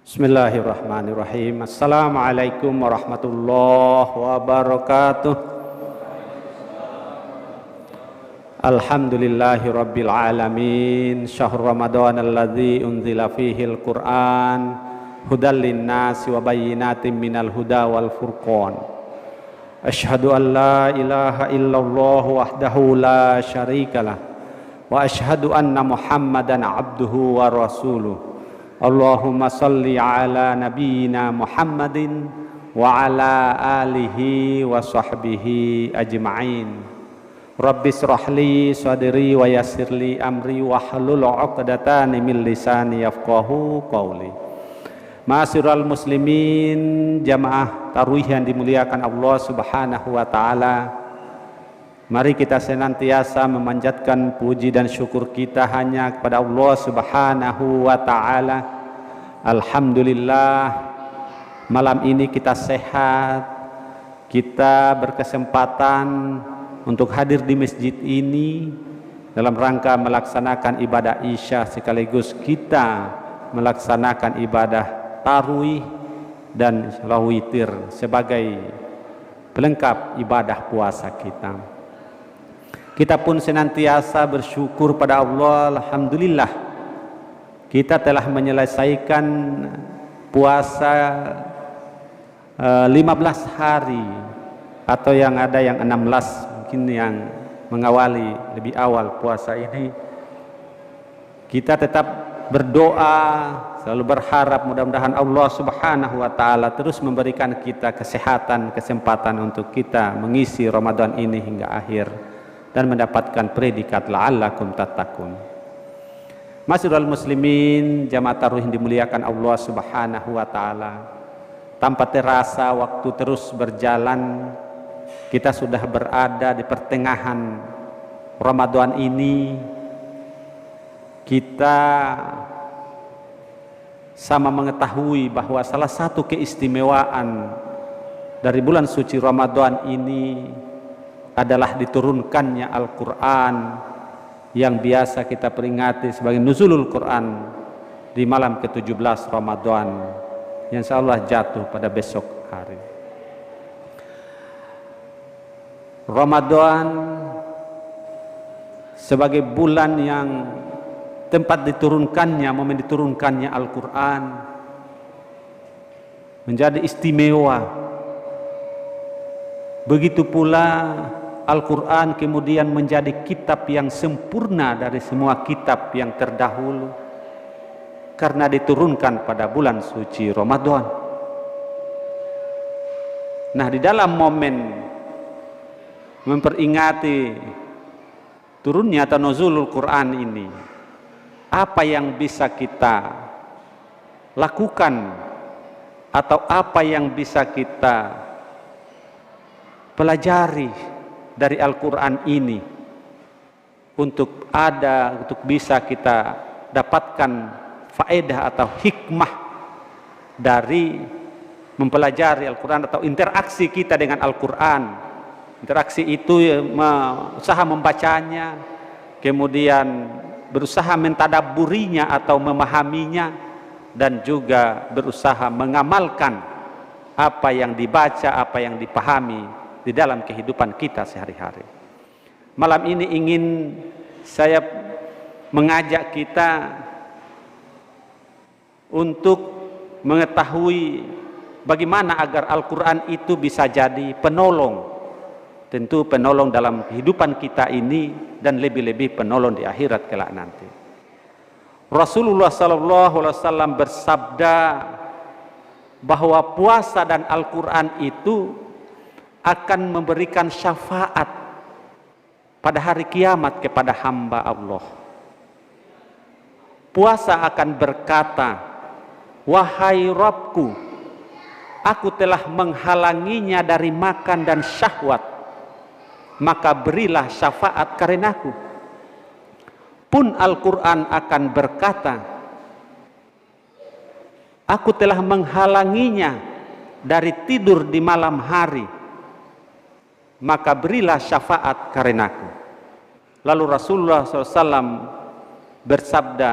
Bismillahirrahmanirrahim. Assalamualaikum warahmatullahi wabarakatuh. Alhamdulillahi rabbil alamin. Syahrul Ramadan alladzi unzila fihi al-Qur'an hudal linnasi wa bayyinatin minal huda wal furqan. Asyhadu an la ilaha illallah wahdahu la syarikalah wa asyhadu anna Muhammadan abduhu wa rasuluh. Allahumma salli ala nabiyyina Muhammadin wa ala alihi wa sahbihi ajma'in. Rabbi shrah li sadri wa yassir li amri wa hlul 'uqdatan min lisani yafqahu qawli. Ma'asyiral muslimin, jamaah tarawih yang dimuliakan Allah Subhanahu wa taala. Mari kita senantiasa memanjatkan puji dan syukur kita hanya kepada Allah Subhanahu wa ta'ala. Alhamdulillah, malam ini kita sehat, kita berkesempatan untuk hadir di masjid ini dalam rangka melaksanakan ibadah Isya, sekaligus kita melaksanakan ibadah tarawih dan salat witir sebagai pelengkap ibadah puasa kita. Kita pun senantiasa bersyukur pada Allah. Alhamdulillah, kita telah menyelesaikan puasa 15 hari, atau yang ada yang 16, mungkin yang mengawali lebih awal puasa ini. Kita tetap berdoa, selalu berharap mudah-mudahan Allah Subhanahu wa ta'ala terus memberikan kita kesehatan, kesempatan untuk kita mengisi Ramadan ini hingga akhir dan mendapatkan predikat la'allakum tattaqun. Ma'asyiral muslimin, jamaah tarawih dimuliakan Allah Subhanahu wa taala. Tanpa terasa waktu terus berjalan, kita sudah berada di pertengahan Ramadan ini. Kita sama mengetahui bahwa salah satu keistimewaan dari bulan suci Ramadan ini adalah diturunkannya Al-Quran yang biasa kita peringati sebagai nuzulul Quran di malam ke-17 Ramadan yang insyaallah jatuh pada besok hari. Ramadan sebagai bulan yang tempat diturunkannya, momen diturunkannya Al-Quran menjadi istimewa. Begitu pula Al-Quran kemudian menjadi kitab yang sempurna dari semua kitab yang terdahulu karena diturunkan pada bulan suci Ramadan. Nah, di dalam momen memperingati turunnya atau nuzulul Quran ini, apa yang bisa kita lakukan atau apa yang bisa kita pelajari dari Al-Quran ini untuk bisa kita dapatkan faedah atau hikmah dari mempelajari Al-Quran atau interaksi kita dengan Al-Quran. Interaksi itu usaha membacanya, kemudian berusaha mentadabburinya atau memahaminya, dan juga berusaha mengamalkan apa yang dibaca, apa yang dipahami di dalam kehidupan kita sehari-hari. Malam ini ingin saya mengajak kita untuk mengetahui bagaimana agar Al-Quran itu bisa jadi penolong, tentu penolong dalam kehidupan kita ini dan lebih-lebih penolong di akhirat kelak nanti. Rasulullah SAW bersabda bahwa puasa dan Al-Quran itu akan memberikan syafaat pada hari kiamat kepada hamba Allah. Puasa akan berkata, "Wahai Rabbku, aku telah menghalanginya dari makan dan syahwat, maka berilah syafaat karenaku." Pun Al-Quran akan berkata, "Aku telah menghalanginya dari tidur di malam hari, maka berilah syafaat karenaku." Lalu Rasulullah SAW bersabda,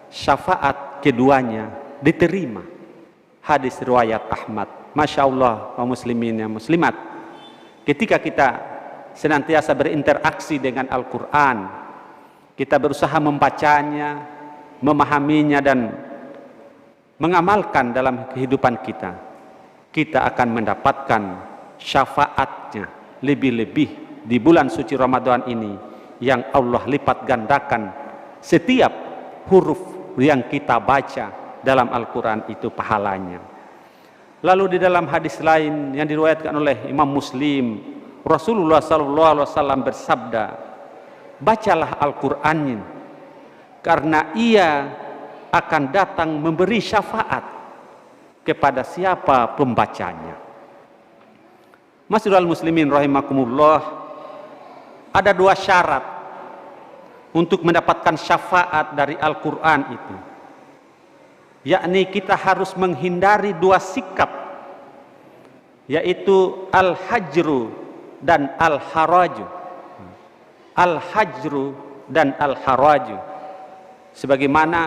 syafaat keduanya diterima. Hadis riwayat Ahmad. Masya Allah, kaum muslimin dan muslimat, ketika kita senantiasa berinteraksi dengan Al-Quran, kita berusaha membacanya, memahaminya, dan mengamalkan dalam kehidupan kita, kita akan mendapatkan syafaatnya lebih-lebih di bulan suci Ramadan ini, yang Allah lipat gandakan setiap huruf yang kita baca dalam Al-Quran itu pahalanya. Lalu di dalam hadis lain yang diriwayatkan oleh Imam Muslim, Rasulullah SAW bersabda, bacalah Al-Quran karena ia akan datang memberi syafaat kepada siapa pembacanya. Masyiral muslimin rahimakumullah, ada 2 syarat untuk mendapatkan syafaat dari Al-Quran itu, yakni kita harus menghindari 2 sikap, yaitu al-hajru dan al-haraju. Al-hajru dan al-haraju, sebagaimana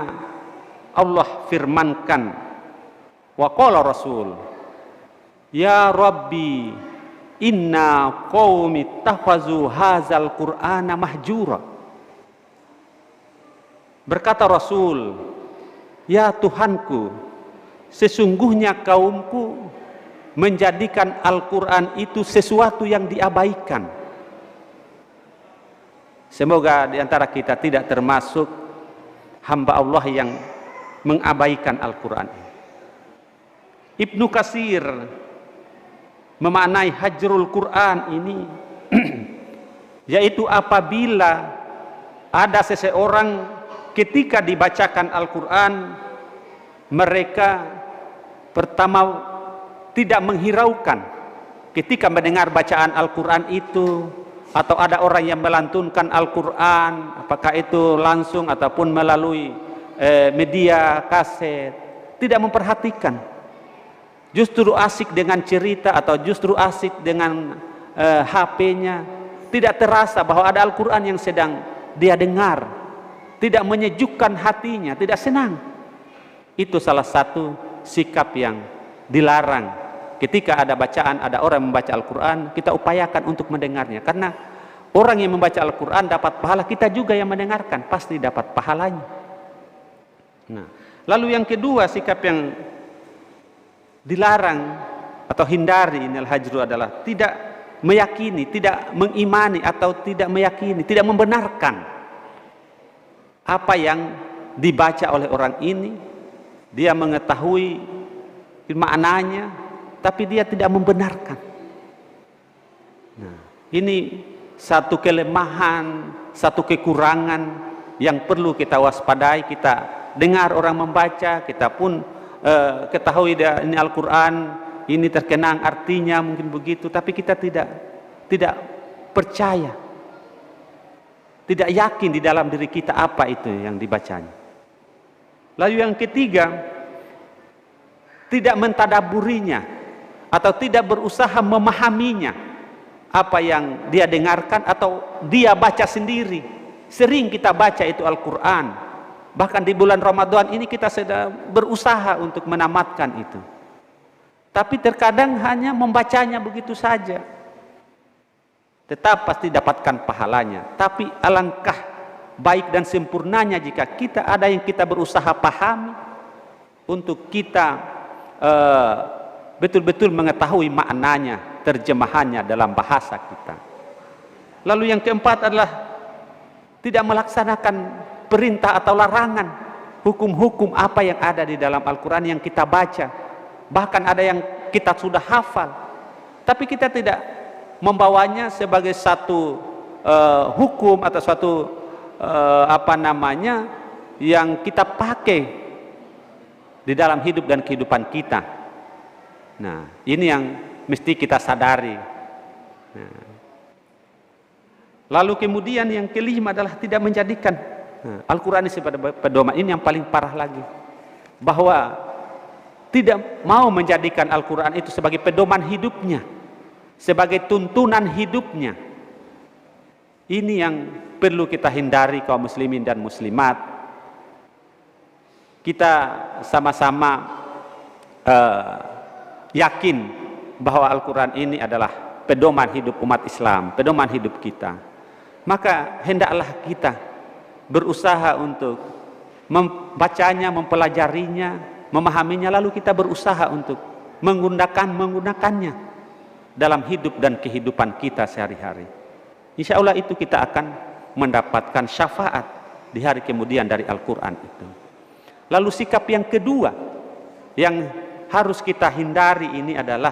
Allah firmankan, wa qala Rasul, ya Rabbi inna qaumi tafazu hazal Qur'ana mahjura. Berkata Rasul, ya Tuhanku, sesungguhnya kaumku menjadikan Al-Quran itu sesuatu yang diabaikan. Semoga di antara kita tidak termasuk hamba Allah yang mengabaikan Al-Quran. Ibnu Katsir memaknai hajrul Quran ini yaitu apabila ada seseorang ketika dibacakan Al-Quran, mereka pertama tidak menghiraukan ketika mendengar bacaan Al-Quran itu, atau ada orang yang melantunkan Al-Quran, apakah itu langsung ataupun melalui media kaset, tidak memperhatikan, justru asik dengan cerita atau justru asik dengan HP-nya, tidak terasa bahwa ada Al-Quran yang sedang dia dengar, tidak menyejukkan hatinya, tidak senang. Itu salah satu sikap yang dilarang. Ketika ada bacaan, ada orang membaca Al-Quran, kita upayakan untuk mendengarnya, karena orang yang membaca Al-Quran dapat pahala, kita juga yang mendengarkan pasti dapat pahalanya. Nah, lalu yang kedua, sikap yang dilarang atau hindari inal hajru adalah tidak meyakini, tidak mengimani atau tidak meyakini, tidak membenarkan apa yang dibaca oleh orang ini. Dia mengetahui maknanya, tapi dia tidak membenarkan. Nah, ini satu kelemahan, satu kekurangan yang perlu kita waspadai. Kita dengar orang membaca, kita pun ketahui ini Al-Quran, ini terkenang artinya mungkin begitu, tapi kita tidak percaya, tidak yakin di dalam diri kita apa itu yang dibacanya. Lalu yang ketiga, tidak mentadaburinya atau tidak berusaha memahaminya, apa yang dia dengarkan atau dia baca sendiri. Sering kita baca itu Al-Quran, bahkan di bulan Ramadan ini kita sedang berusaha untuk menamatkan itu, tapi terkadang hanya membacanya begitu saja. Tetap pasti dapatkan pahalanya, tapi alangkah baik dan sempurnanya jika kita ada yang kita berusaha pahami, untuk kita betul-betul mengetahui maknanya, terjemahannya dalam bahasa kita. Lalu yang keempat adalah tidak melaksanakan perintah atau larangan, hukum-hukum apa yang ada di dalam Al-Quran yang kita baca. Bahkan ada yang kita sudah hafal, tapi kita tidak membawanya sebagai satu hukum atau suatu yang kita pakai di dalam hidup dan kehidupan kita. Nah, ini yang mesti kita sadari. Nah, lalu kemudian yang kelima adalah tidak menjadikan Al-Quran ini sebagai pedoman. Ini yang paling parah lagi, bahwa tidak mau menjadikan Al-Quran itu sebagai pedoman hidupnya, sebagai tuntunan hidupnya. Ini yang perlu kita hindari kaum muslimin dan muslimat. Kita sama-sama yakin bahwa Al-Quran ini adalah pedoman hidup umat Islam, pedoman hidup kita, maka hendaklah kita berusaha untuk membacanya, mempelajarinya, memahaminya, lalu kita berusaha untuk menggunakannya dalam hidup dan kehidupan kita sehari-hari. Insya Allah itu kita akan mendapatkan syafaat di hari kemudian dari Al-Quran itu. Lalu sikap yang kedua yang harus kita hindari ini adalah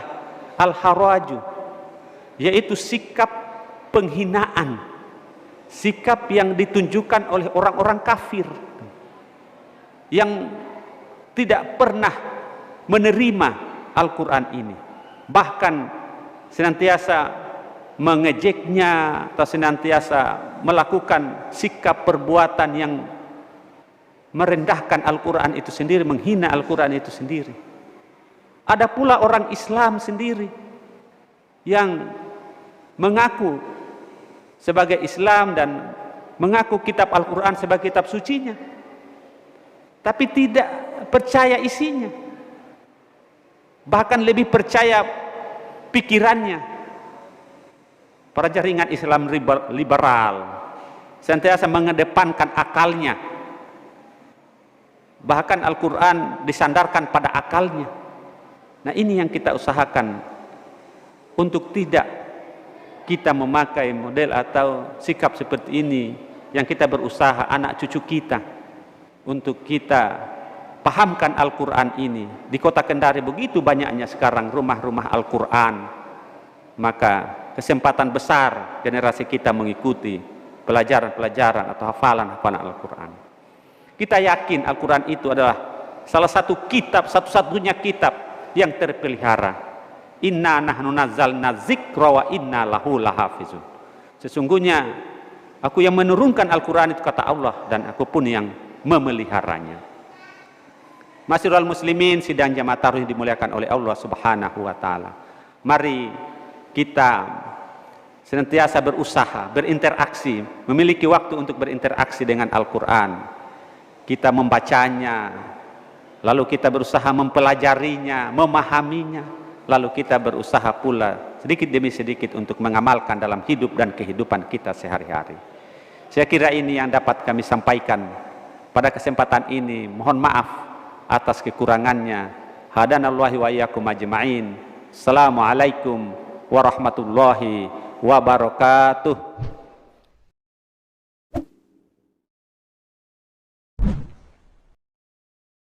al-haraju, yaitu sikap penghinaan, sikap yang ditunjukkan oleh orang-orang kafir yang tidak pernah menerima Al-Quran ini, bahkan senantiasa mengejeknya atau senantiasa melakukan sikap perbuatan yang merendahkan Al-Quran itu sendiri, menghina Al-Quran itu sendiri. Ada pula orang Islam sendiri yang mengaku sebagai Islam dan mengaku kitab Al-Quran sebagai kitab sucinya, tapi tidak percaya isinya, bahkan lebih percaya pikirannya. Para jaringan Islam liberal senantiasa mengedepankan akalnya, bahkan Al-Quran disandarkan pada akalnya. Nah, ini yang kita usahakan untuk tidak kita memakai model atau sikap seperti ini, yang kita berusaha anak cucu kita untuk kita pahamkan Al-Quran ini. Di kota Kendari begitu banyaknya sekarang rumah-rumah Al-Quran, maka kesempatan besar generasi kita mengikuti pelajaran-pelajaran atau hafalan-hafalan Al-Quran. Kita yakin Al-Quran itu adalah salah satu kitab, satu-satunya kitab yang terpelihara. Inna nahnu nazzalna dzikra wa inna lahu lahafizun. Sesungguhnya aku yang menurunkan Al-Quran itu, kata Allah, dan aku pun yang memeliharanya. Masyiral muslimin, sidang jamaah tarawih dimuliakan oleh Allah Subhanahu wa taala. Mari kita senantiasa berusaha, berinteraksi, memiliki waktu untuk berinteraksi dengan Al-Quran. Kita membacanya, lalu kita berusaha mempelajarinya, memahaminya, lalu kita berusaha pula sedikit demi sedikit untuk mengamalkan dalam hidup dan kehidupan kita sehari-hari. Saya kira ini yang dapat kami sampaikan pada kesempatan ini. Mohon maaf atas kekurangannya. Hadanallahi wa iyyakum ajma'in. Assalamualaikum warahmatullahi wabarakatuh.